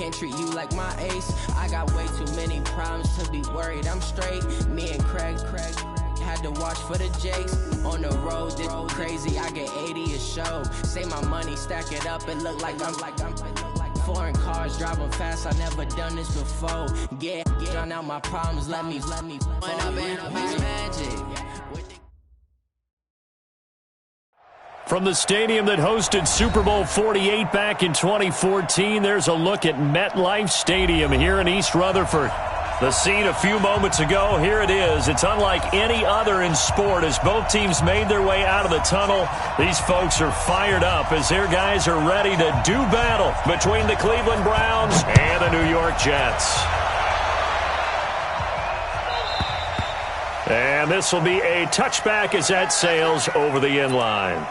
can't treat you like my ace. I got way too many problems to be worried. I'm straight. Me and Craig had to watch for the Jakes. On the road, this crazy. I get 80 a show. Say my money, stack it up, and look like I'm foreign cars, driving fast. I never done this before. Get drown out my problems. Let me. When I've been magic. From the stadium that hosted Super Bowl 48 back in 2014, there's a look at MetLife Stadium here in East Rutherford. The scene a few moments ago, here it is. It's unlike any other in sport as both teams made their way out of the tunnel. These folks are fired up as their guys are ready to do battle between the Cleveland Browns and the New York Jets. And this will be a touchback as that sails over the end line.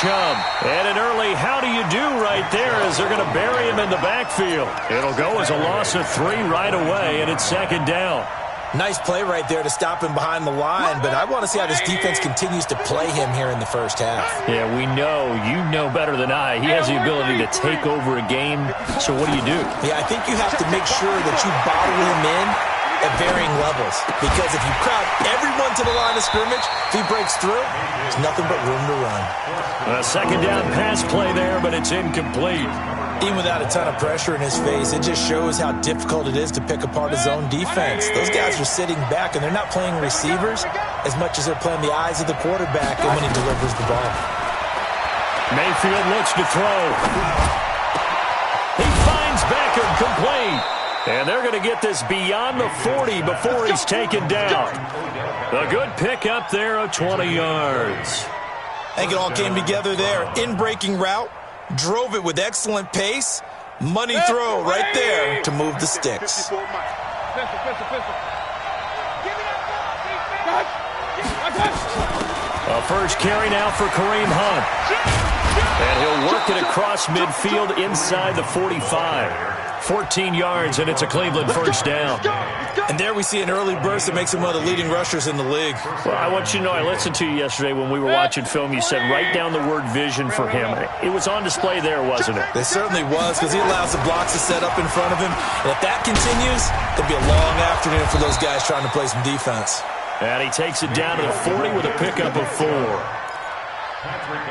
Chubb. And an early how do you do right there as they're going to bury him in the backfield. It'll go as a loss of 3 right away, and it's second down. Nice play right there to stop him behind the line, but I want to see how this defense continues to play him here in the first half. Yeah, we know. You know better than I. He has the ability to take over a game, so what do you do? Yeah, I think you have to make sure that you bottle him in at varying levels, because if you crowd everyone to the line of scrimmage, if he breaks through, there's nothing but room to run. A second down pass play there, but it's incomplete. Even without a ton of pressure in his face, it just shows how difficult it is to pick apart his own defense. Those guys are sitting back, and they're not playing receivers as much as they're playing the eyes of the quarterback and when he delivers the ball. Mayfield looks to throw. He finds Beckham complete. And they're going to get this beyond the 40 before he's taken down. A good pickup there of 20 yards. I think it all came together there. In-breaking route, drove it with excellent pace. Money throw right there to move the sticks. A first carry now for Kareem Hunt. And he'll work it across midfield inside the 45. 14 yards, and it's a Cleveland first down. And there we see an early burst that makes him one of the leading rushers in the league. Well, I want you to know, I listened to you yesterday when we were watching film. You said write down the word vision for him. It was on display there, wasn't it? It certainly was, because he allows the blocks to set up in front of him. And if that continues, it'll be a long afternoon for those guys trying to play some defense. And he takes it down to the 40 with a pickup of 4.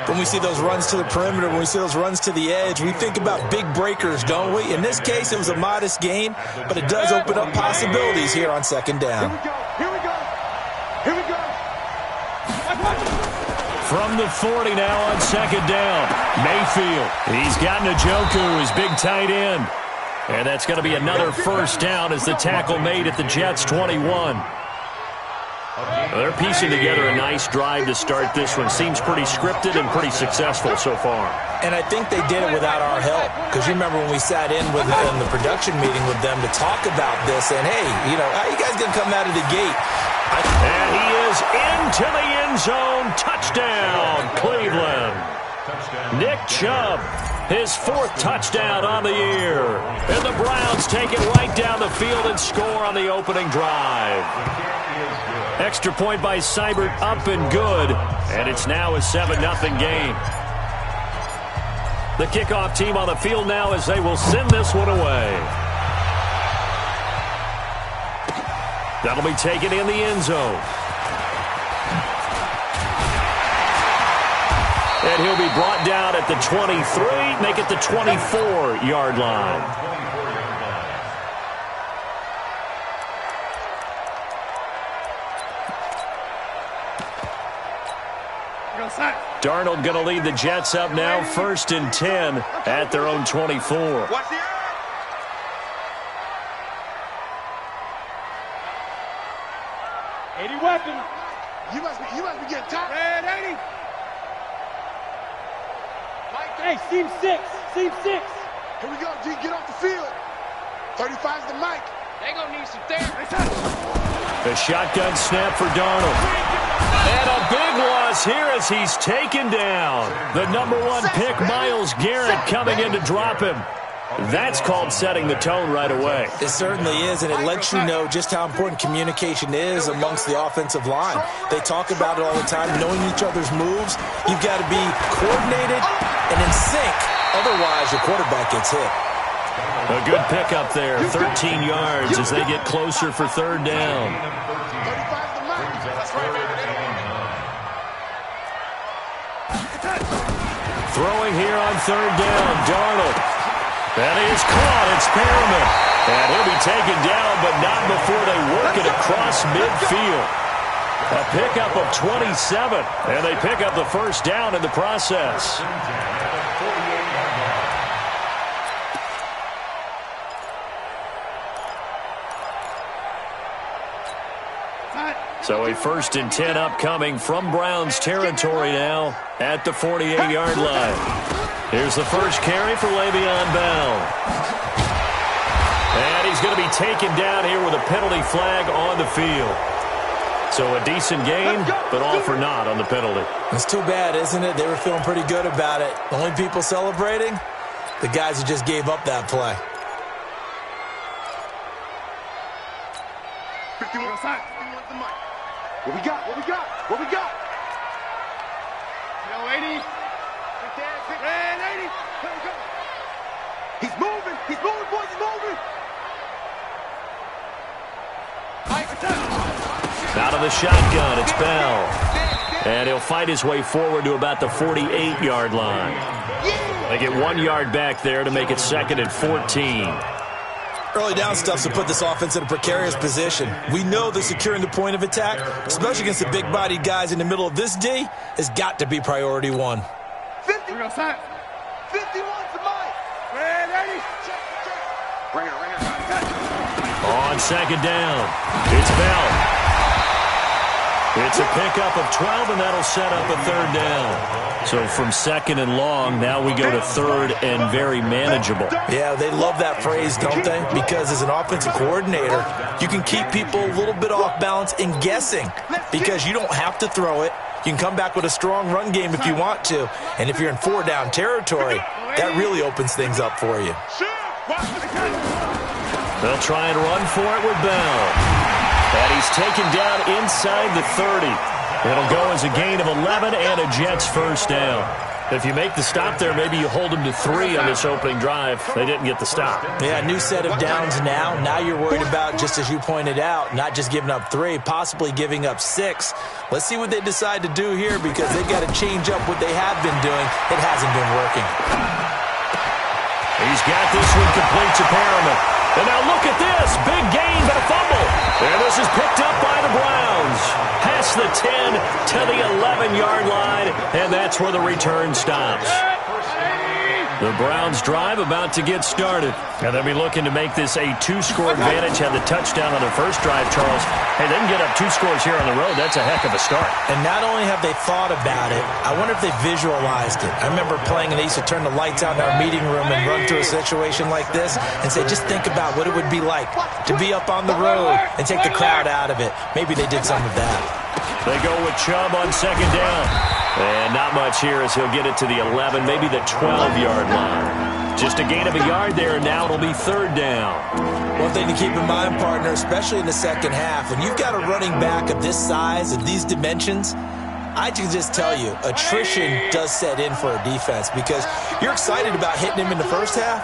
When we see those runs to the perimeter, when we see those runs to the edge, we think about big breakers, don't we? In this case, it was a modest gain, but it does open up possibilities here on second down. Here we go. From the 40 now on second down. Mayfield. He's got Njoku, his big tight end. And that's going to be another first down as the tackle made at the Jets' 21. They're piecing together a nice drive to start this one. Seems pretty scripted and pretty successful so far. And I think they did it without our help. Because you remember when we sat in with in the production meeting with them to talk about this, and hey, you know, how you guys going to come out of the gate? And he is into the end zone. Touchdown, Cleveland. Nick Chubb, his 4th touchdown on the year. And the Browns take it right down the field and score on the opening drive. Extra point by Seibert, up and good. And it's now a 7-0 game. The kickoff team on the field now as they will send this one away. That'll be taken in the end zone. And he'll be brought down at the 23, make it the 24-yard line. Darnold going to lead the Jets up now, 1st and 10 at their own 24. Watch the 80 weapon. You must be getting tired. Red 80. Hey, seam 6. Seam 6. Here we go, G. Get off the field. 35's the mic. They gonna need some therapy. The shotgun snap for Darnold. And a big loss is here as he's taken down. The #1 pick, Myles Garrett, coming in to drop him. That's called setting the tone right away. It certainly is, and it lets you know just how important communication is amongst the offensive line. They talk about it all the time, knowing each other's moves. You've got to be coordinated and in sync. Otherwise, your quarterback gets hit. A good pickup there, 13 yards as they get closer for third down. Throwing here on third down, Darnold. That is caught. It's Perriman. And he'll be taken down, but not before they work it across midfield. A pickup of 27, and they pick up the first down in the process. So a 1st and 10 upcoming from Browns territory now at the 48-yard line. Here's the first carry for Le'Veon Bell. And he's going to be taken down here with a penalty flag on the field. So a decent gain, but all for naught on the penalty. It's too bad, isn't it? They were feeling pretty good about it. The only people celebrating? The guys who just gave up that play. 51 side. What we got? What we got? What we got? Yo, 80. Red 80. Here we go. He's moving. He's moving, boys. He's moving. Out of the shotgun, it's Bell. And he'll fight his way forward to about the 48-yard line. They get 1 yard back there to make it 2nd and 14. Early down stuff to put this offense in a precarious position. We know that securing the point of attack, especially against the big-bodied guys in the middle of this D, has got to be priority one. 50. 51 to Mike. Red 80. Bring it. On 2nd down, it's Bell. It's a pickup of 12, and that'll set up a 3rd down. So from 2nd and long, now we go to 3rd and very manageable. Yeah, they love that phrase, don't they? Because as an offensive coordinator, you can keep people a little bit off balance and guessing because you don't have to throw it. You can come back with a strong run game if you want to. And if you're in 4-down territory, that really opens things up for you. They'll try and run for it with Bell. And he's taken down inside the 30. It'll go as a gain of 11 and a Jets first down. If you make the stop there, maybe you hold them to 3 on this opening drive. They didn't get the stop. Yeah, new set of downs now. Now you're worried about, just as you pointed out, not just giving up 3, possibly giving up 6. Let's see what they decide to do here because they've got to change up what they have been doing. It hasn't been working. He's got this one complete to Perriman. And now look at this. Big gain, but a fumble. And this is picked up by the Browns. Past the 10 to the 11-yard line, and that's where the return stops. The Browns drive about to get started. And they'll be looking to make this a 2-score advantage. Had the touchdown on their first drive, Charles. Hey, they can get up 2 scores here on the road. That's a heck of a start. And not only have they thought about it, I wonder if they visualized it. I remember playing, and they used to turn the lights out in our meeting room and run through a situation like this and say, just think about what it would be like to be up on the road and take the crowd out of it. Maybe they did some of that. They go with Chubb on 2nd down. And not much here as he'll get it to the 11, maybe the 12-yard line. Just a gain of a yard there, and now it'll be 3rd down. One thing to keep in mind, partner, especially in the second half, when you've got a running back of this size, of these dimensions, I can just tell you, attrition does set in for a defense because you're excited about hitting him in the first half.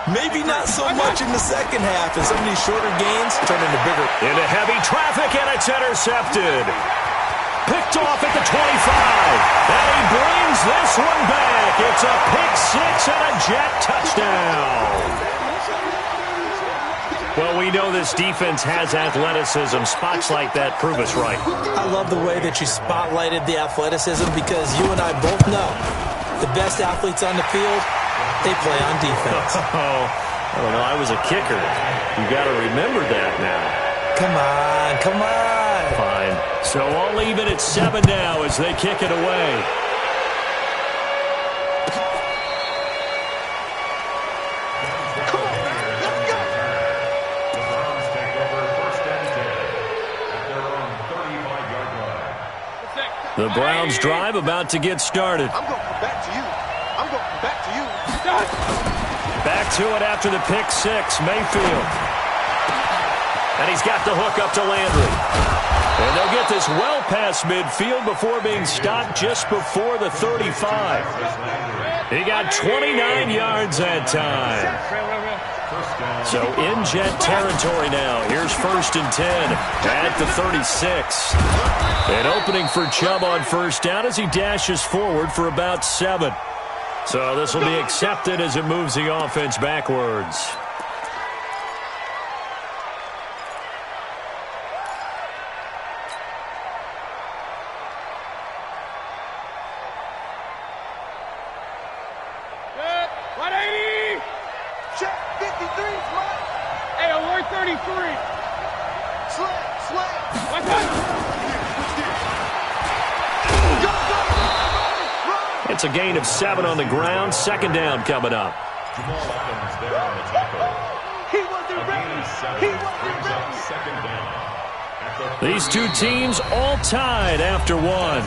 Maybe not so much in the second half, and some of these shorter gains turn into bigger. Into heavy traffic, and it's intercepted. Picked off at the 25. And he brings this one back. It's a pick 6 and a Jet touchdown. Well, we know this defense has athleticism. Spots like that prove us right. I love the way that you spotlighted the athleticism because you and I both know the best athletes on the field, they play on defense. Oh, I don't know. I was a kicker. You got to remember that now. Come on. Fine. So I'll leave it at 7 now as they kick it away. The Browns drive about to get started. I'm going to come back to you. I'm going to come back to you. Back to it after the pick six, Mayfield. And he's got the hook up to Landry. And they'll get this well past midfield before being stopped just before the 35. He got 29 yards that time. So in Jet territory now. Here's 1st and 10 at the 36. An opening for Chubb on first down as he dashes forward for about 7. So this will be accepted as it moves the offense backwards. It's a gain of 7 on the ground. 2nd down coming up. These two teams all tied after one.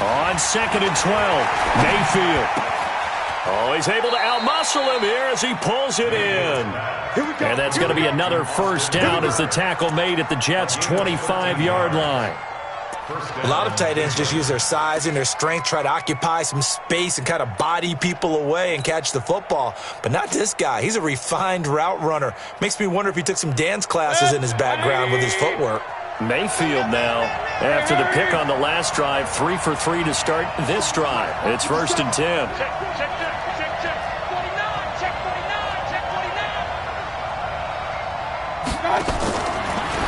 On 2nd and 12, Mayfield. Oh, he's able to outmuscle him here as he pulls it in. And that's going to be another first down as the tackle made at the Jets' 25-yard line. A lot of tight ends just use their size and their strength, try to occupy some space and kind of body people away and catch the football. But not this guy. He's a refined route runner. Makes me wonder if he took some dance classes in his background with his footwork. Mayfield now, after the pick on the last drive, 3 for 3 to start this drive. It's 1st and 10.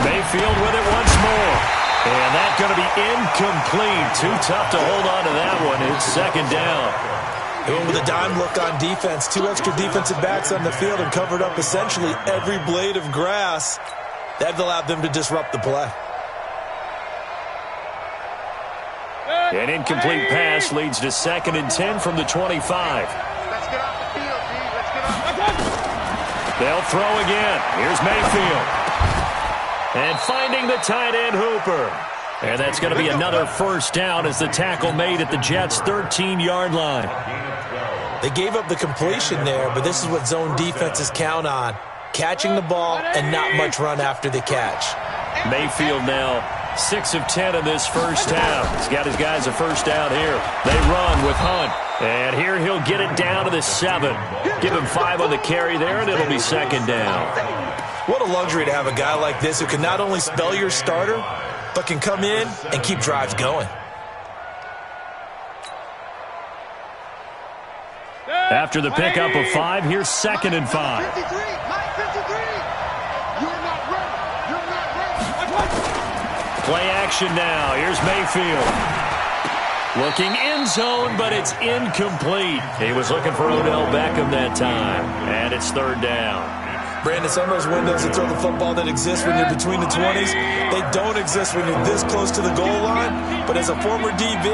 Mayfield with it once more. And that's going to be incomplete. Too tough to hold on to that one. It's 2nd down. And with a dime look on defense, 2 extra defensive backs on the field and covered up essentially every blade of grass. That allowed them to disrupt the play. An incomplete pass leads to 2nd and 10 from the 25. Let's get off the field, G. Let's get off. They'll throw again. Here's Mayfield. And finding the tight end Hooper. And that's going to be another first down as the tackle made at the Jets' 13-yard line. They gave up the completion there, but this is what zone defenses count on. Catching the ball and not much run after the catch. Mayfield now 6 of 10 in this first half. He's got his guys a first down here. They run with Hunt. And here he'll get it down to the 7. Give him 5 on the carry there, and it'll be 2nd down. What a luxury to have a guy like this who can not only spell your starter, but can come in and keep drives going. After the pickup of 5, here's 2nd and 5. 53, Mike 53. You're not ready. You're not ready. Play action now. Here's Mayfield. Looking in zone, but it's incomplete. He was looking for Odell Beckham that time. And it's 3rd down. Brandon, some of those windows that throw the football that exist when you're between the 20s, they don't exist when you're this close to the goal line. But as a former DB,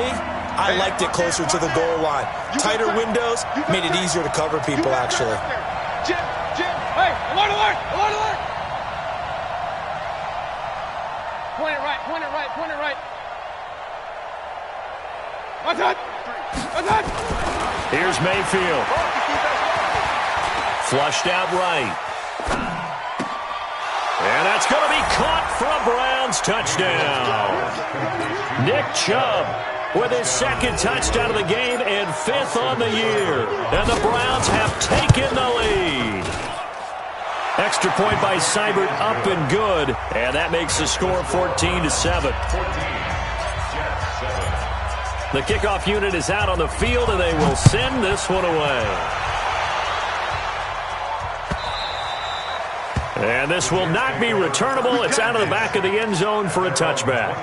I liked it closer to the goal line. Tighter windows made it easier to cover people, actually. Jim, hey, alert, alert, alert, alert. Point it right, point it right, point it right. What's that? What's that? Here's Mayfield. Flushed out right. And that's going to be caught for a Browns touchdown. Nick Chubb with his 2nd touchdown of the game and 5th on the year. And the Browns have taken the lead. Extra point by Seibert up and good. And that makes the score 14-7. The kickoff unit is out on the field, and they will send this one away. And this will not be returnable. It's out of the back of the end zone for a touchback.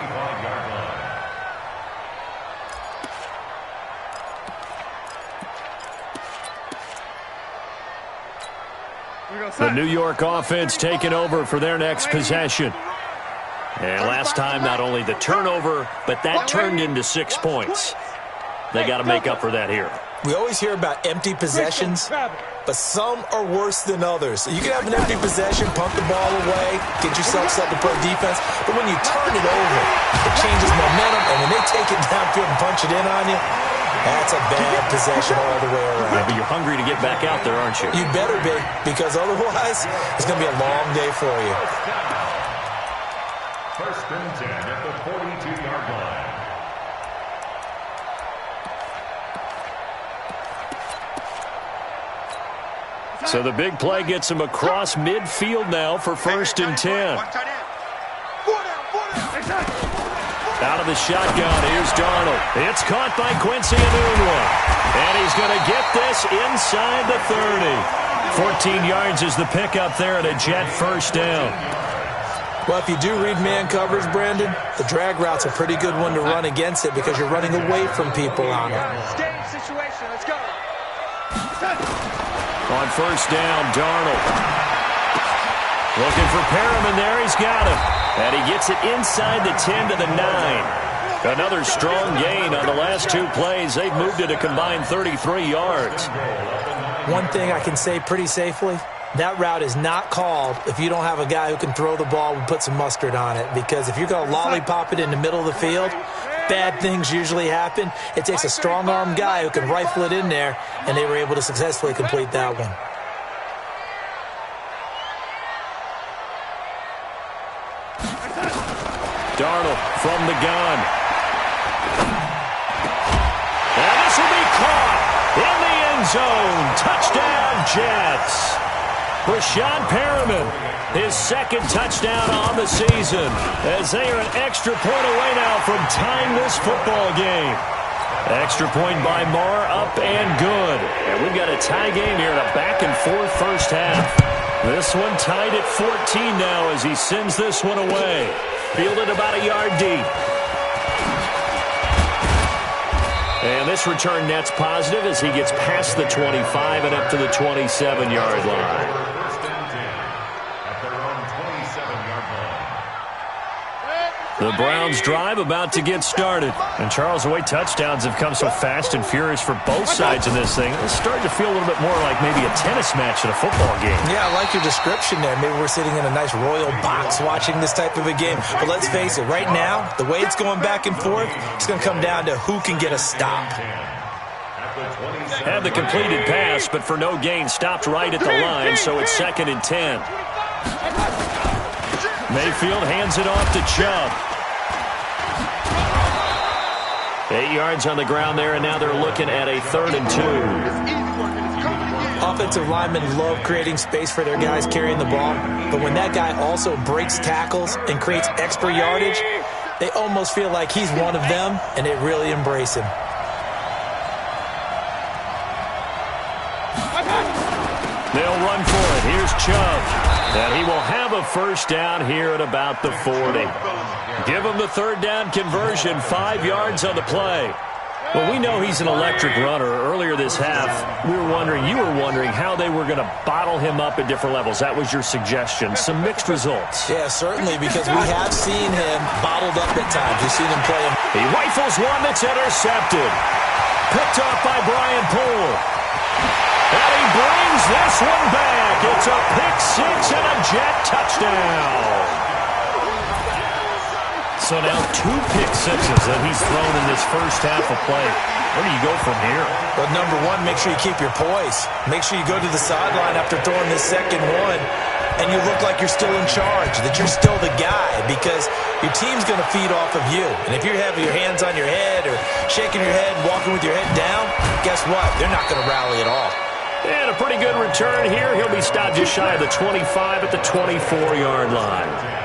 The New York offense taking over for their next possession. And last time, not only the turnover, but that turned into 6 points. They got to make up for that here. We always hear about empty possessions, but some are worse than others. You can have an empty possession, punt the ball away, get yourself set to play defense, but when you turn it over, it changes momentum, and when they take it downfield and punch it in on you, that's a bad possession all the way around. Yeah, but you're hungry to get back out there, aren't you? You better be, because otherwise, it's going to be a long day for you. First and 10 at the 42-yard line. So the big play gets him across midfield now for first and 10. Out of the shotgun, here's Darnold. It's caught by Quincy Enunwa. And he's going to get this inside the 30. 14 yards is the pickup there at a Jet first down. Well, if you do read man coverage, Brandon, the drag route's a pretty good one to run against it because you're running away from people on it. Game situation, let's go. On first down, Darnold. Looking for Perriman there. He's got him. And he gets it inside the 10 to the 9. Another strong gain on the last 2 plays. They've moved it a combined 33 yards. One thing I can say pretty safely, that route is not called if you don't have a guy who can throw the ball and put some mustard on it. Because if you're going to lollipop it in the middle of the field, bad things usually happen. It takes a strong-arm guy who can rifle it in there, and they were able to successfully complete that one. Darnold from the gun. And this will be caught in the end zone. Touchdown, Jets. Rashad Perriman, his second touchdown on the season, as they are an extra point away now from tying this football game. Extra point by Marr, up and good. And we've got a tie game here in a back-and-forth first half. This one tied at 14 now as he sends this one away. Fielded about a yard deep. And this return net's positive as he gets past the 25 and up to the 27-yard line. The Browns drive about to get started. And Charles, the way touchdowns have come so fast and furious for both sides of this thing, it's starting to feel a little bit more like maybe a tennis match at a football game. Yeah, I like your description there. Maybe we're sitting in a nice royal box watching this type of a game. But let's face it, right now, the way it's going back and forth, it's going to come down to who can get a stop. Have the completed pass, but for no gain, stopped right at the line, so it's 2nd and 10. Mayfield hands it off to Chubb. 8 yards on the ground there, and now they're looking at a 3rd and 2. Offensive linemen love creating space for their guys carrying the ball, but when that guy also breaks tackles and creates extra yardage, they almost feel like he's one of them, and they really embrace him. They'll run for it. Here's Chubb. And he will have a first down here at about the 40. Give him the 3rd down conversion, 5 yards on the play. Well, we know he's an electric runner. Earlier this half, you were wondering how they were going to bottle him up at different levels. That was your suggestion. Some mixed results. Yeah, certainly, because we have seen him bottled up at times. We've seen him play him. He rifles one that's intercepted. Picked off by Brian Poole. And he brings this one back. It's a pick-6 and a Jet touchdown. So now 2 pick-6s that he's thrown in this first half of play. Where do you go from here? Well, number one, make sure you keep your poise. Make sure you go to the sideline after throwing this second one, and you look like you're still in charge, that you're still the guy, because your team's going to feed off of you. And if you have your hands on your head or shaking your head, walking with your head down, guess what? They're not going to rally at all. And a pretty good return here. He'll be stopped just shy of the 25 at the 24-yard line.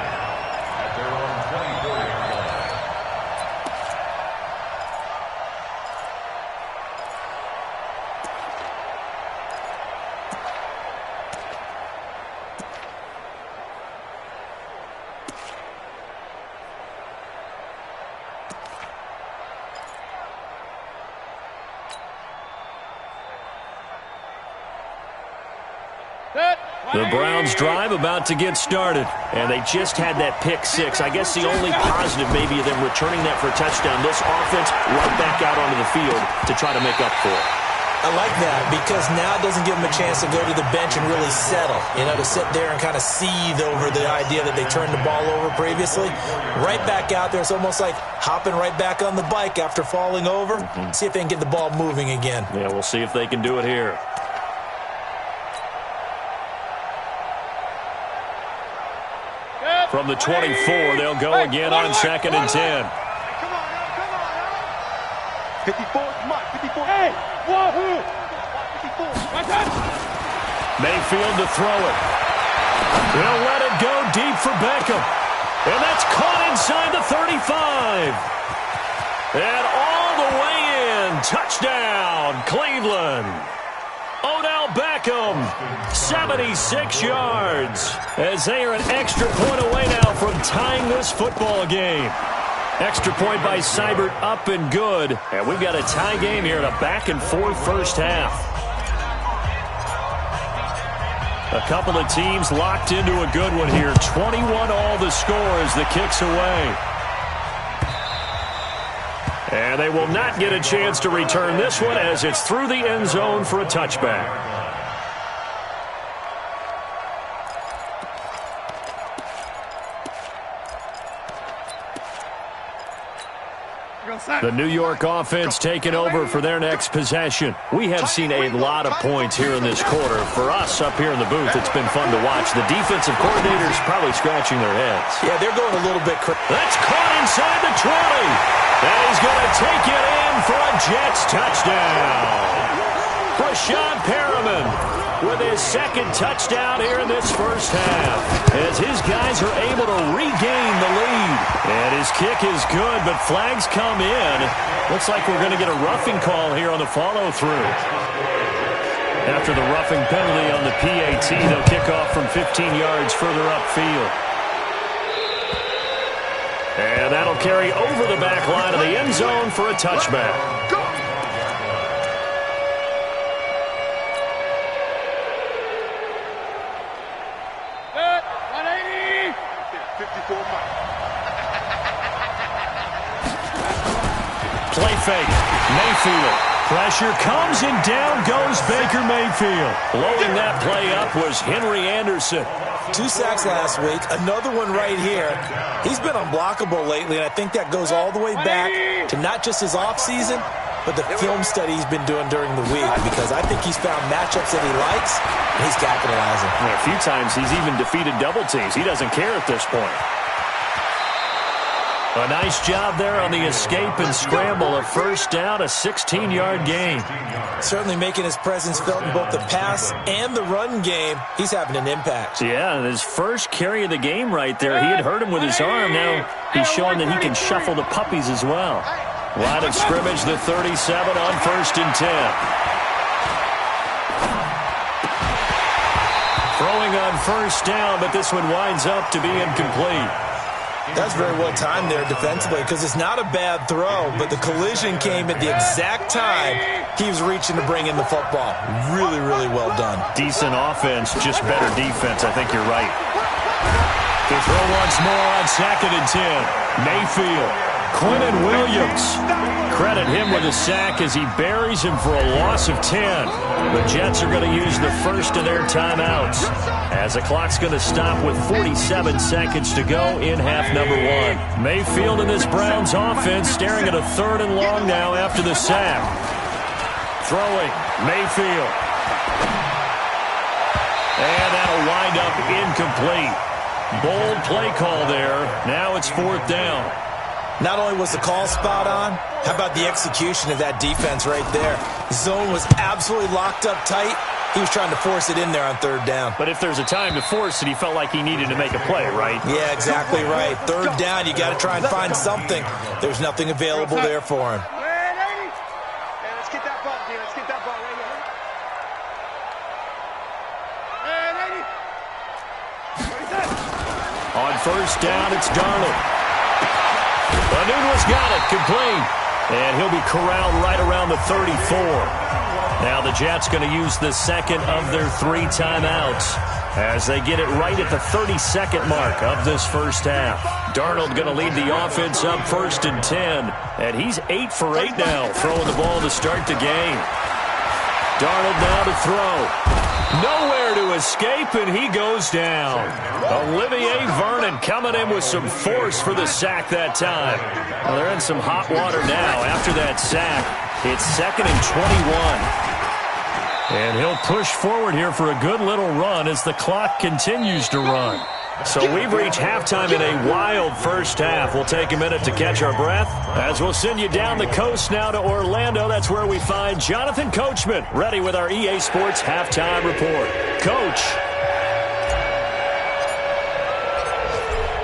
The Browns drive about to get started, and they just had that pick six. I guess the only positive maybe of them returning that for a touchdown. This offense right back out onto the field to try to make up for it. I like that because now it doesn't give them a chance to go to the bench and really settle, to sit there and kind of seethe over the idea that they turned the ball over previously. Right back out there. It's almost like hopping right back on the bike after falling over. See if they can get the ball moving again. Yeah, we'll see if they can do it here. From the 24, they'll go again on 2nd and 10. 54, come on, 54. Hey, wahoo! 54. Mayfield to throw it. He'll let it go deep for Beckham. And that's caught inside the 35. And all the way in. Touchdown, Cleveland. Odell Beckham, 76 yards. As they are an extra point away now from tying this football game. Extra point by Seibert, up and good. And we've got a tie game here in a back-and-forth first half. A couple of teams locked into a good one here. 21 all the score as the kick's away. And they will not get a chance to return this one as it's through the end zone for a touchback. The New York offense taking over for their next possession. We have seen a lot of points here in this quarter. For us up here in the booth, it's been fun to watch. The defensive coordinators probably scratching their heads. Yeah, they're going a little bit crazy. That's caught inside the 20. And he's going to take it in for a Jets touchdown. Brashad Perriman with his second touchdown here in this first half as his guys are able to regain the lead. And his kick is good, but flags come in. Looks like we're going to get a roughing call here on the follow-through. After the roughing penalty on the PAT, they'll kick off from 15 yards further upfield. And that'll carry over the back line of the end zone for a touchback. Play fake. Mayfield. Pressure comes and down goes Baker Mayfield. Blowing that play up was Henry Anderson. 2 sacks last week. Another one right here. He's been unblockable lately, and I think that goes all the way back to not just his offseason, but the film study he's been doing during the week, because I think he's found matchups that he likes, and he's capitalizing. A few times he's even defeated double teams. He doesn't care at this point. A nice job there on the escape and scramble. A first down, a 16-yard gain. Certainly making his presence felt in both the pass and the run game. He's having an impact. Yeah, his first carry of the game right there. He had hurt him with his arm. Now he's showing that he can shuffle the puppies as well. Line of scrimmage, the 37 on 1st and 10. Throwing on first down, but this one winds up to be incomplete. That's very well timed there defensively, because it's not a bad throw, but the collision came at the exact time he was reaching to bring in the football. Really, really well done. Decent offense, just better defense. I think you're right. To throw once more on 2nd and 10. Mayfield. Quinnen Williams. Credit him with a sack as he buries him for a loss of 10. The Jets are going to use the first of their timeouts as the clock's going to stop with 47 seconds to go in half number 1. Mayfield and this Browns offense staring at a 3rd and long now after the sack. Throwing. Mayfield. And that'll wind up incomplete. Bold play call there. Now it's 4th down. Not only was the call spot on, how about the execution of that defense right there? Zone was absolutely locked up tight. He was trying to force it in there on 3rd down. But if there's a time to force it, he felt like he needed to make a play, right? Yeah, exactly right. 3rd down, you got to try and find something. There's nothing available there for him. Let's get that ball, dude. Let's get that ball right here. On 1st down, it's Darnold. Anunwa's got it, complete. And he'll be corralled right around the 34. Now the Jets going to use the second of their 3 timeouts as they get it right at the 32nd mark of this first half. Darnold going to lead the offense up 1st and 10, and he's 8 for 8 now, throwing the ball to start the game. Darnold now to throw. Nowhere to escape, and he goes down. Olivier Vernon coming in with some force for the sack that time. Well, they're in some hot water now after that sack. It's 2nd and 21. And he'll push forward here for a good little run as the clock continues to run. So we've reached halftime in a wild first half. We'll take a minute to catch our breath as we'll send you down the coast now to Orlando. That's where we find Jonathan Coachman ready with our EA Sports Halftime Report. Coach.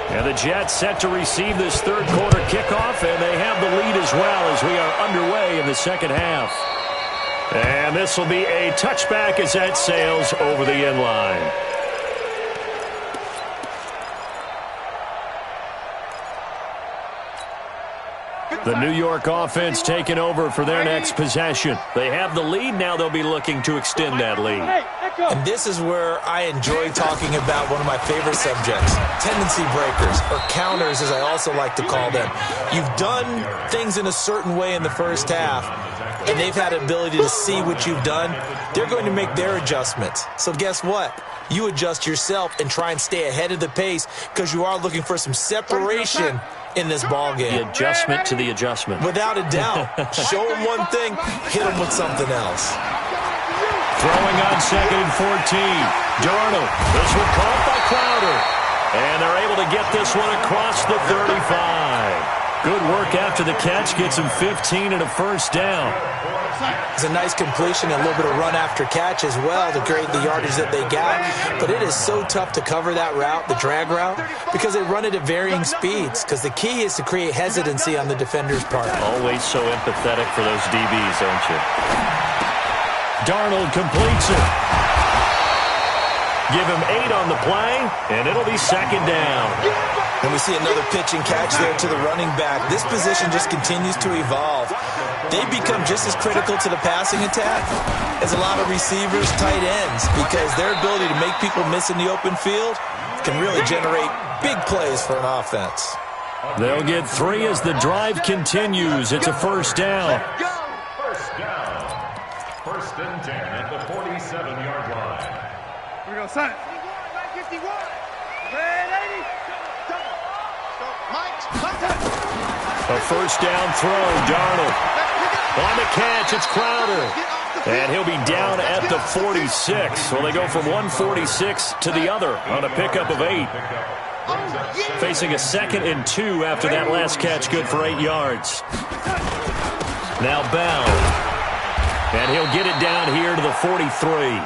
And the Jets set to receive this third quarter kickoff, and they have the lead as well as we are underway in the second half. And this will be a touchback as that sails over the end line. The New York offense taking over for their next possession. They have the lead. Now they'll be looking to extend that lead. And this is where I enjoy talking about one of my favorite subjects, tendency breakers, or counters as I also like to call them. You've done things in a certain way in the first half, and they've had an ability to see what you've done. They're going to make their adjustments. So guess what? You adjust yourself and try and stay ahead of the pace because you are looking for some separation in this ball game. The adjustment to the adjustment. Without a doubt. Show them one thing, hit them with something else. Throwing on 2nd and 14. Darnold. This one caught by Crowder. And they're able to get this one across the 35. Good work after the catch. Gets him 15 and a first down. It's a nice completion, a little bit of run after catch as well to create the yardage that they got. But it is so tough to cover that route, the drag route, because they run it at varying speeds. Because the key is to create hesitancy on the defender's part. Always so empathetic for those DBs, aren't you? Darnold completes it. Give him 8 on the play, and it'll be 2nd down. And we see another pitch and catch there to the running back. This position just continues to evolve. They become just as critical to the passing attack as a lot of receivers, tight ends, because their ability to make people miss in the open field can really generate big plays for an offense. They'll get 3 as the drive continues. It's a first down. First down. 1st and 10 at the 47-yard line. Here we go, son. 51. Red 80. A first down throw, Darnold. On the catch, it's Crowder. And he'll be down at the 46. Well, they go from 146 to the other on a pickup of 8. Facing a 2nd and 2 after that last catch, good for 8 yards. Now Bell. And he'll get it down here to the 43.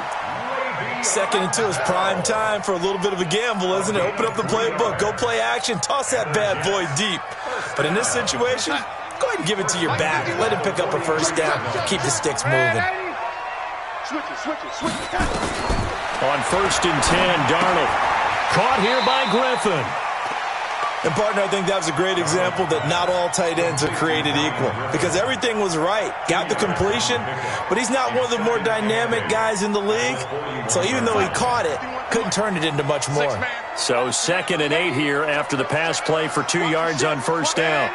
2nd and 2 is prime time for a little bit of a gamble, isn't it? Open up the playbook, go play action, toss that bad boy deep. But in this situation, go ahead and give it to your back. Let him pick up a first down. Keep the sticks moving. On 1st and 10, Darnold. Caught here by Griffin. And, partner, I think that was a great example that not all tight ends are created equal because everything was right. Got the completion, but he's not one of the more dynamic guys in the league. So even though he caught it, couldn't turn it into much more. So 2nd and 8 here after the pass play for 2 yards on first down.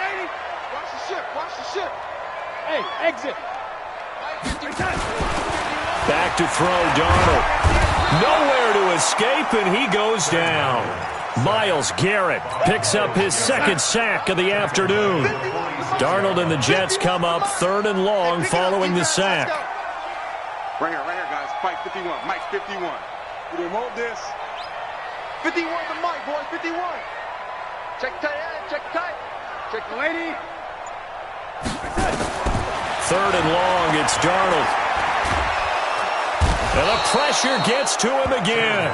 Watch the ship. Hey, exit. Back to throw, Darnold. Nowhere to escape, and he goes down. Myles Garrett picks up his 2nd sack of the afternoon. Darnold and the Jets come up 3rd and long following the sack. Right here, guys. Fight 51. Mike 51. We remote this. 51 to Mike, boys. 51. Check tight end. Check tight. Check the lady. 3rd and long. It's Darnold. And the pressure gets to him again.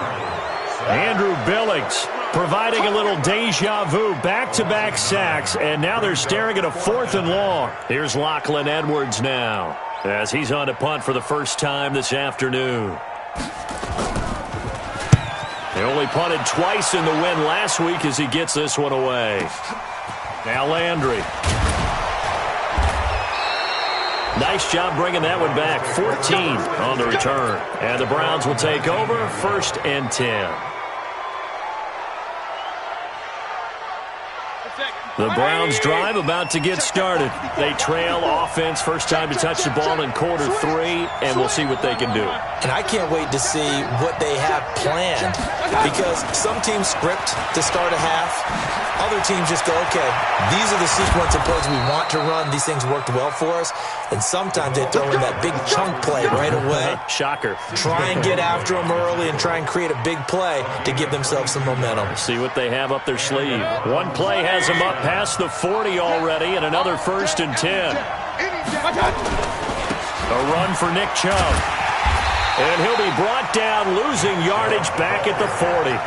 Andrew Billings providing a little deja vu, back-to-back sacks, and now they're staring at a 4th and long. Here's Lachlan Edwards now as he's on to punt for the first time this afternoon. They only punted twice in the win last week as he gets this one away. Now Landry. Nice job bringing that one back. 14 on the return. And the Browns will take over 1st and 10. The Browns drive about to get started. They trail offense, first time to touch the ball in quarter 3, and we'll see what they can do. And I can't wait to see what they have planned, because some teams script to start a half. Other teams just go, okay, these are the sequence of plays we want to run. These things worked well for us. And sometimes they throw in that big chunk play right away. Shocker. Try and get after them early and try and create a big play to give themselves some momentum. See what they have up their sleeve. One play has them up past the 40 already, and another 1st and 10. A run for Nick Chubb. And he'll be brought down, losing yardage back at the 40.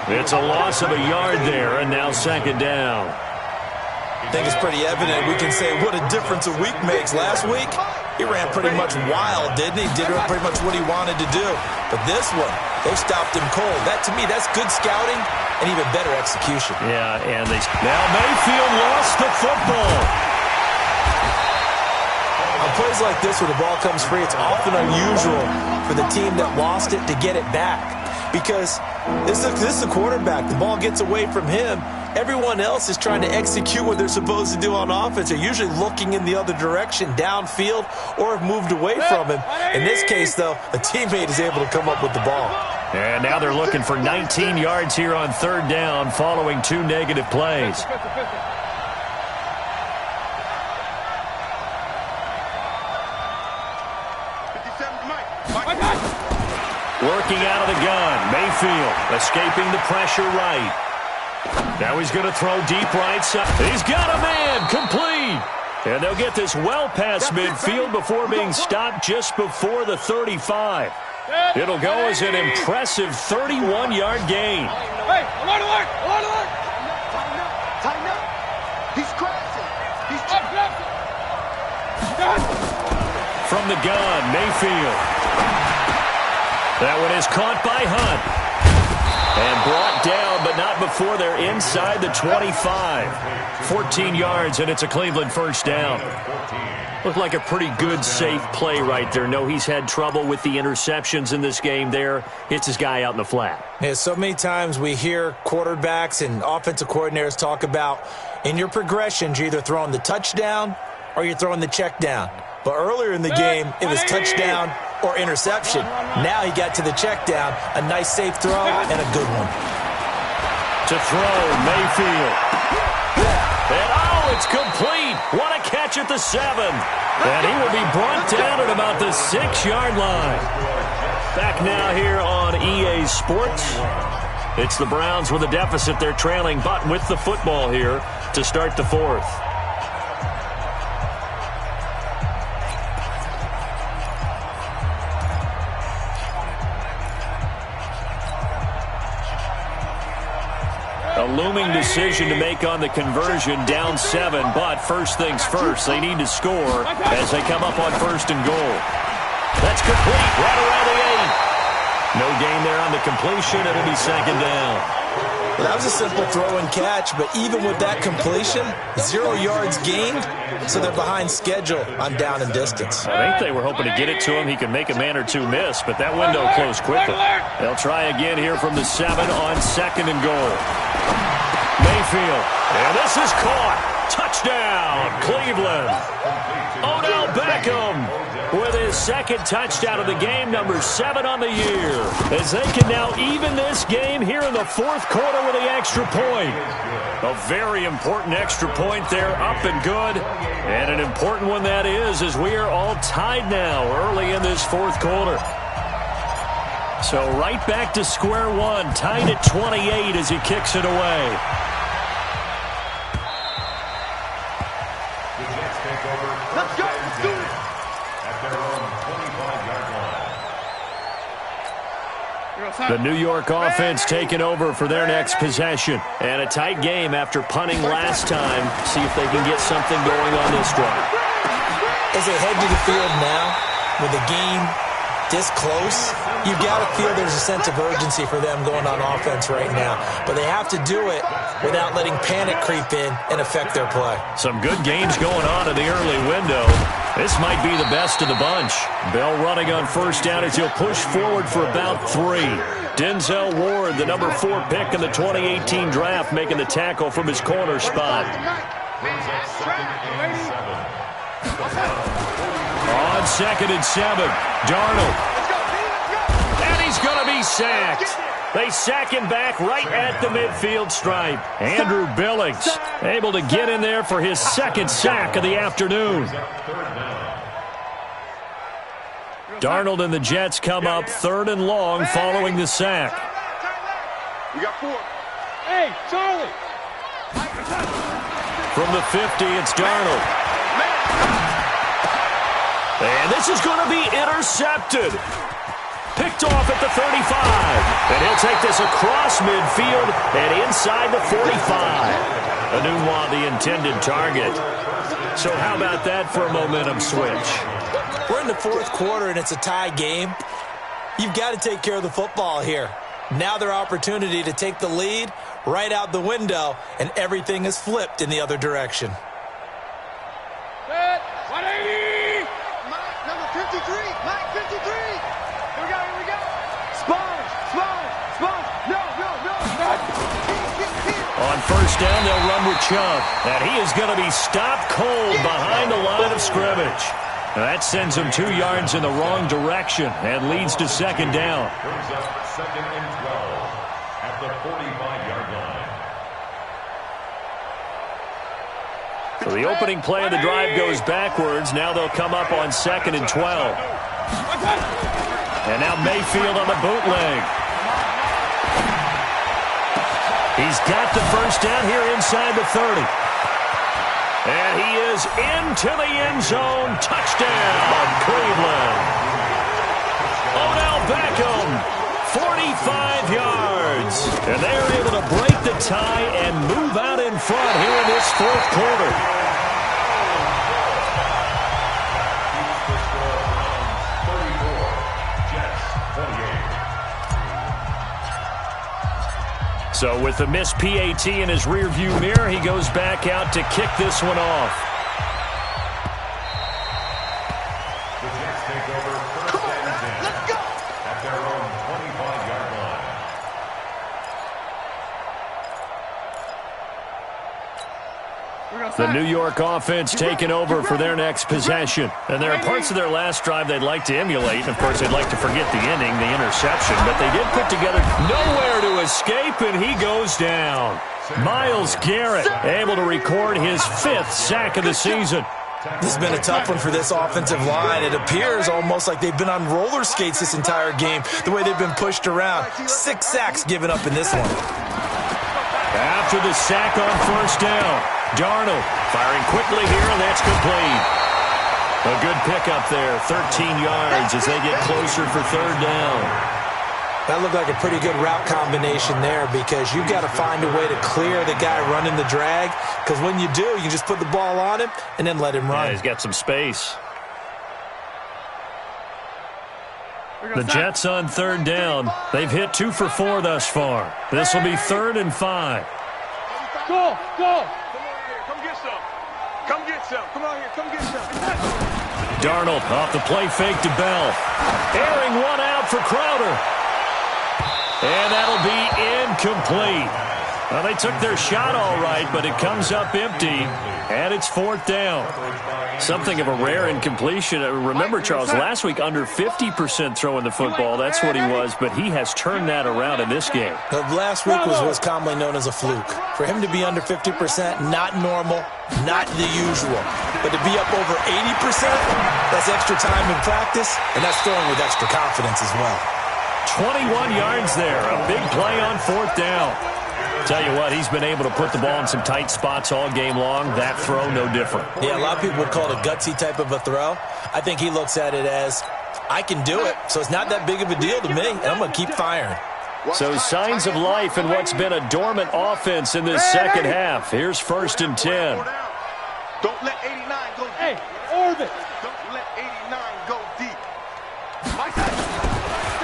It's a loss of a yard there, and now 2nd down. I think it's pretty evident. We can say what a difference a week makes. Last week, he ran pretty much wild, didn't he? Did pretty much what he wanted to do. But this one, they stopped him cold. That, to me, that's good scouting and even better execution. Yeah, and now Mayfield lost the football. On plays like this where the ball comes free, it's often unusual for the team that lost it to get it back, because this is a quarterback. The ball gets away from him. Everyone else is trying to execute what they're supposed to do on offense. They're usually looking in the other direction, downfield, or have moved away from him. In this case, though, a teammate is able to come up with the ball. And now they're looking for 19 yards here on 3rd down following 2 negative plays. Working out of the gun, Mayfield escaping the pressure right. Now he's going to throw deep right side. He's got a man, complete. And they'll get this well past midfield before being stopped just before the 35. It'll go as an impressive 31-yard gain. Hey, alert, alert, alert, alert. Tighten up. He's crashing. He's From the gun, Mayfield. That one is caught by Hunt. And brought down, but not before they're inside the 25. 14 yards, and it's a Cleveland 1st down. Looked like a pretty good, safe play right there. No, he's had trouble with the interceptions in this game there. Hits his guy out in the flat. Yeah, so many times we hear quarterbacks and offensive coordinators talk about, in your progressions, you're either throwing the touchdown or you're throwing the check down. But earlier in the game, it was touchdown or interception. Now he got to the check down. A nice safe throw and a good one. To throw, Mayfield. And it's complete. What a catch at the 7. And he will be brought down at about the 6-yard line. Back now here on EA Sports. It's the Browns with a deficit. They're trailing, but with the football here to start the 4th. A looming decision to make on the conversion, down 7, but first things first, they need to score as they come up on 1st and goal. That's complete, right around the 8. No gain there on the completion, it'll be 2nd down. Well, that was a simple throw and catch, but even with that completion, 0 yards gained, so they're behind schedule on down and distance. I think they were hoping to get it to him. He could make a man or two miss, but that window closed quickly. They'll try again here from the 7 on 2nd and goal. Mayfield, and this is caught. Touchdown, Cleveland. Odell Beckham with his 2nd touchdown of the game, number 7 on the year, as they can now even this game here in the 4th quarter with the extra point. A very important extra point there, up and good, and an important one that is, as we are all tied now early in this 4th quarter. So right back to square one, tied at 28 as he kicks it away. Let's go. Let's do it. At their own 25-yard line. The New York offense taking over for their next possession. And a tight game after punting last time. See if they can get something going on this drive. As they head to the field now, with the game this close, you've got to feel there's a sense of urgency for them going on offense right now. But they have to do it without letting panic creep in and affect their play. Some good games going on in the early window. This might be the best of the bunch. Bell running on first down as he'll push forward for about 3. Denzel Ward, the number 4 pick in the 2018 draft, making the tackle from his corner spot. On 2nd and 7, Darnold. And he's going to be sacked. They sack him back right at the midfield stripe. Andrew Billings able to get in there for his 2nd sack of the afternoon. Darnold and the Jets come up 3rd and long following the sack. We got 4. Hey, Charlie! From the 50, it's Darnold. And this is going to be intercepted. Picked off at the 35. And he'll take this across midfield and inside the 45. Anunwa, the intended target. So how about that for a momentum switch? We're in the 4th quarter, and it's a tie game. You've got to take care of the football here. Now their opportunity to take the lead right out the window, and everything is flipped in the other direction. Set, 180! Mike, number 53, Mike 53. Here we go. Sponge, no. On first down, they'll run with Chubb. And he is going to be stopped cold behind the line of scrimmage. That sends him 2 yards in the wrong direction and leads to 2nd down. Brings up 2nd and 12 at the 45-yard line. So the opening play of the drive goes backwards. Now they'll come up on 2nd and 12. And now Mayfield on the bootleg. He's got the first down here inside the 30. And he is into the end zone. Touchdown, Cleveland. Odell Beckham, 45 yards. And they're able to break the tie and move out in front here in this 4th quarter. So with the missed PAT in his rearview mirror, he goes back out to kick this one off. The Jets take over 1st and 10 at their own 25-yard line. The New York offense taking over for their next possession. And there are parts of their last drive they'd like to emulate. Of course, they'd like to forget the inning, the interception. But they did put together nowhere to escape, and he goes down. Myles Garrett able to record his 5th sack of the season. This has been a tough one for this offensive line. It appears almost like they've been on roller skates this entire game, the way they've been pushed around. 6 sacks given up in this one. After the sack on first down, Darnold firing quickly here, and that's complete. A good pickup there, 13 yards as they get closer for 3rd down. That looked like a pretty good route combination there, because you've got to find a way to clear the guy running the drag, because when you do, you just put the ball on him and then let him run. Yeah, he's got some space. The Jets on 3rd down. They've hit 2 for 4 thus far. This will be 3rd and 5. Go! Come get some. Come on here, come get some. Darnold off the play fake to Bell. Airing one out for Crowder. And that'll be incomplete. Well, they took their shot all right, but it comes up empty, and it's 4th down. Something of a rare incompletion. Remember, Charles, last week under 50% throwing the football. That's what he was, but he has turned that around in this game. Last week was what's commonly known as a fluke. For him to be under 50%, not normal, not the usual. But to be up over 80%, that's extra time in practice, and that's throwing with extra confidence as well. 21 yards there. A big play on 4th down. Tell you what, he's been able to put the ball in some tight spots all game long. That throw, no different. Yeah, a lot of people would call it a gutsy type of a throw. I think he looks at it as, I can do it, so it's not that big of a deal to me, and I'm going to keep firing. So signs of life in what's been a dormant offense in this second half. Here's 1st and 10. Don't let 89 go deep. Hey, orbit! Don't let 89 go deep.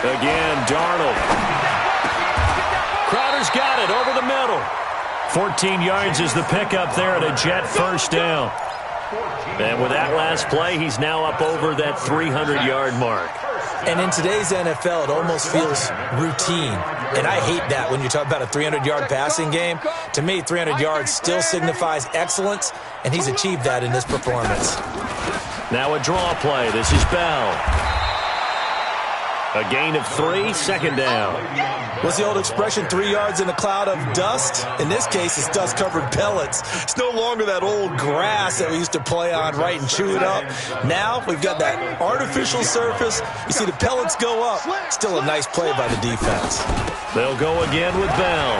Again, Darnold. Crowder's got it over the middle. 14 yards is the pickup there at a Jet first down. And with that last play, he's now up over that 300-yard mark. And in today's NFL, it almost feels routine. And I hate that when you talk about a 300-yard passing game. To me, 300 yards still signifies excellence, and he's achieved that in this performance. Now a draw play. This is Bell. A gain of 3, second down. What's the old expression, 3 yards in a cloud of dust? In this case, it's dust-covered pellets. It's no longer that old grass that we used to play on, right, and chew it up. Now we've got that artificial surface. You see the pellets go up. Still a nice play by the defense. They'll go again with Bell.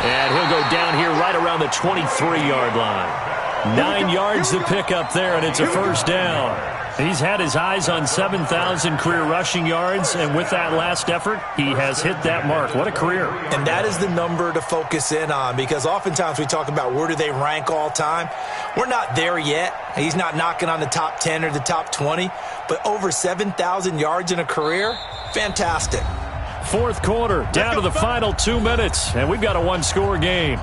And he'll go down here right around the 23-yard line. 9 yards to pick up there, and it's a first down. He's had his eyes on 7,000 career rushing yards, and with that last effort, he has hit that mark. What a career. And that is the number to focus in on, because oftentimes we talk about where do they rank all time. We're not there yet. He's not knocking on the top 10 or the top 20, but over 7,000 yards in a career, fantastic. Fourth quarter, down to the final 2 minutes, and we've got a one-score game.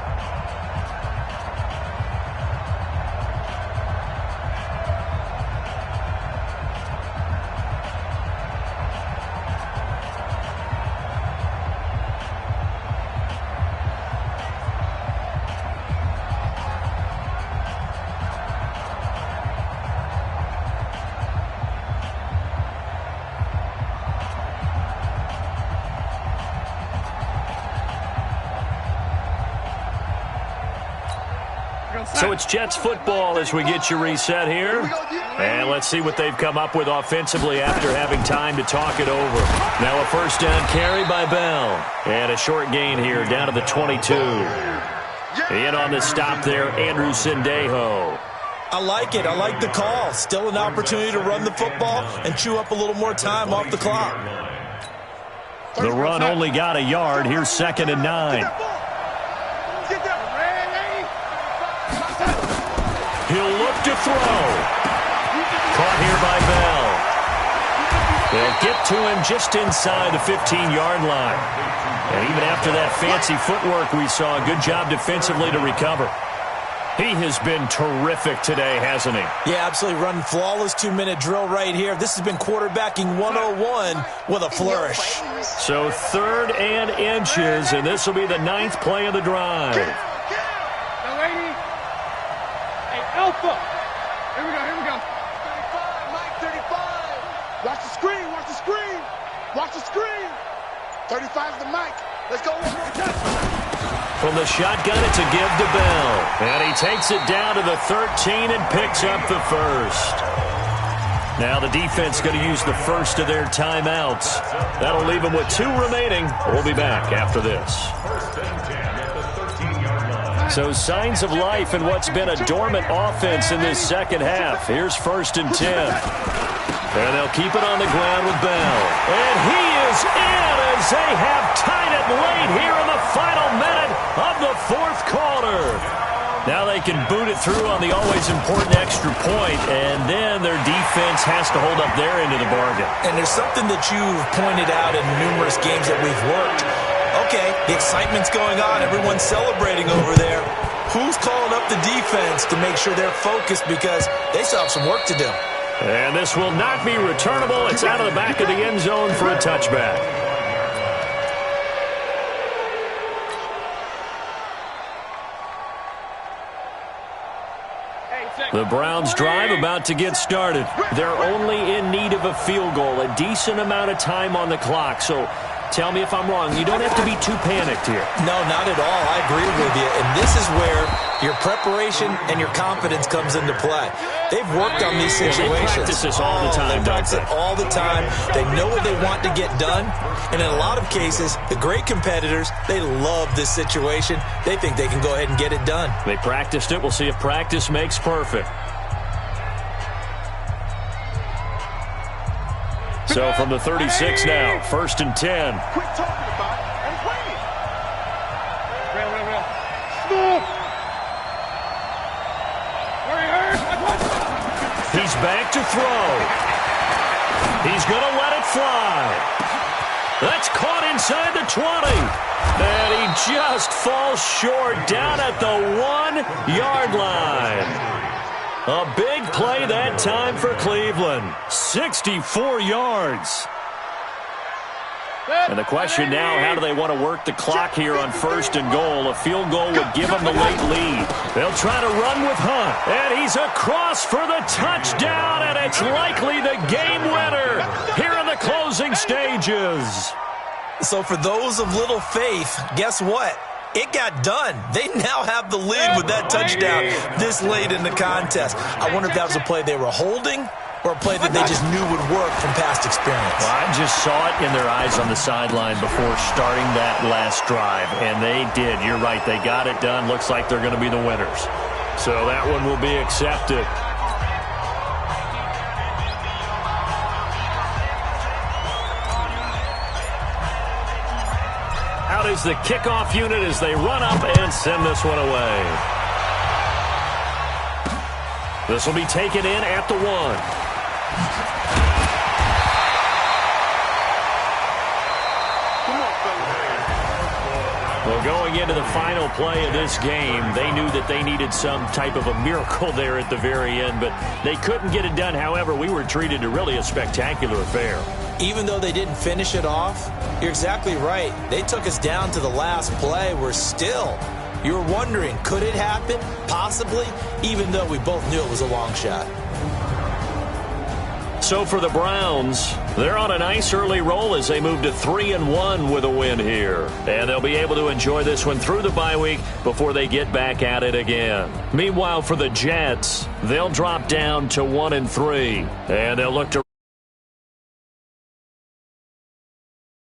So it's Jets football as we get you reset here. And let's see what they've come up with offensively after having time to talk it over. Now a first down carry by Bell. And a short gain here down to the 22. In on the stop there, Andrew Sendejo. I like it. I like the call. Still an opportunity to run the football and chew up a little more time off the clock. The run only got a yard. Here's 2nd and 9. He'll look to throw. Caught here by Bell. They'll get to him just inside the 15-yard line. And even after that fancy footwork we saw, a good job defensively to recover. He has been terrific today, hasn't he? Yeah, absolutely. Running flawless 2-minute drill right here. This has been quarterbacking 101 with a flourish. So 3rd and inches, and this will be the 9th play of the drive. Alpha. Here we go. 35, Mike, 35. Watch the screen. Watch the screen. 35 is the mic. Let's go one more time. From the shotgun, it's a give to Bell. And he takes it down to the 13 and picks up the first. Now the defense going to use the first of their timeouts. That'll leave them with 2 remaining. We'll be back after this. So signs of life in what's been a dormant offense in this second half. Here's 1st and 10. And they'll keep it on the ground with Bell. And he is in as they have tied it late here in the final minute of the 4th quarter. Now they can boot it through on the always important extra point, and then their defense has to hold up their end of the bargain. And there's something that you've pointed out in numerous games that we've worked. Okay, the excitement's going on. Everyone's celebrating over there. Who's calling up the defense to make sure they're focused, because they still have some work to do. And this will not be returnable. It's out of the back of the end zone for a touchback. The Browns drive about to get started. They're only in need of a field goal, a decent amount of time on the clock. So tell me if I'm wrong. You don't have to be too panicked here. No, not at all. I agree with you. And this is where your preparation and your confidence comes into play. They've worked on these situations. They practice this all the time. They practice it all the time. They know what they want to get done. And in a lot of cases, the great competitors, they love this situation. They think they can go ahead and get it done. They practiced it. We'll see if practice makes perfect. So from the 36 now, 1st and 10. Quit talking about it and play it. Real. Smooth. He's back to throw. He's going to let it fly. That's caught inside the 20. And he just falls short down at the 1-yard line. A big play that time for Cleveland. 64 yards. And the question now, how do they want to work the clock here on 1st and goal? A field goal would give them the late lead. They'll try to run with Hunt. And he's across for the touchdown, and it's likely the game winner here in the closing stages. So for those of little faith, guess what? It got done. They now have the lead with that touchdown this late in the contest. I wonder if that was a play they were holding or a play that they just knew would work from past experience. Well, I just saw it in their eyes on the sideline before starting that last drive, and they did. You're right. They got it done. Looks like they're going to be the winners. So that one will be accepted. Out is the kickoff unit as they run up and send this one away. This will be taken in at the 1. Well, going into the final play of this game, they knew that they needed some type of a miracle there at the very end, but they couldn't get it done. However, we were treated to really a spectacular affair. Even though they didn't finish it off, you're exactly right. They took us down to the last play. We're still, you were wondering, could it happen? Possibly, even though we both knew it was a long shot. So for the Browns, they're on a nice early roll as they move to 3-1 with a win here. And they'll be able to enjoy this one through the bye week before they get back at it again. Meanwhile, for the Jets, they'll drop down to 1-3. And they'll look to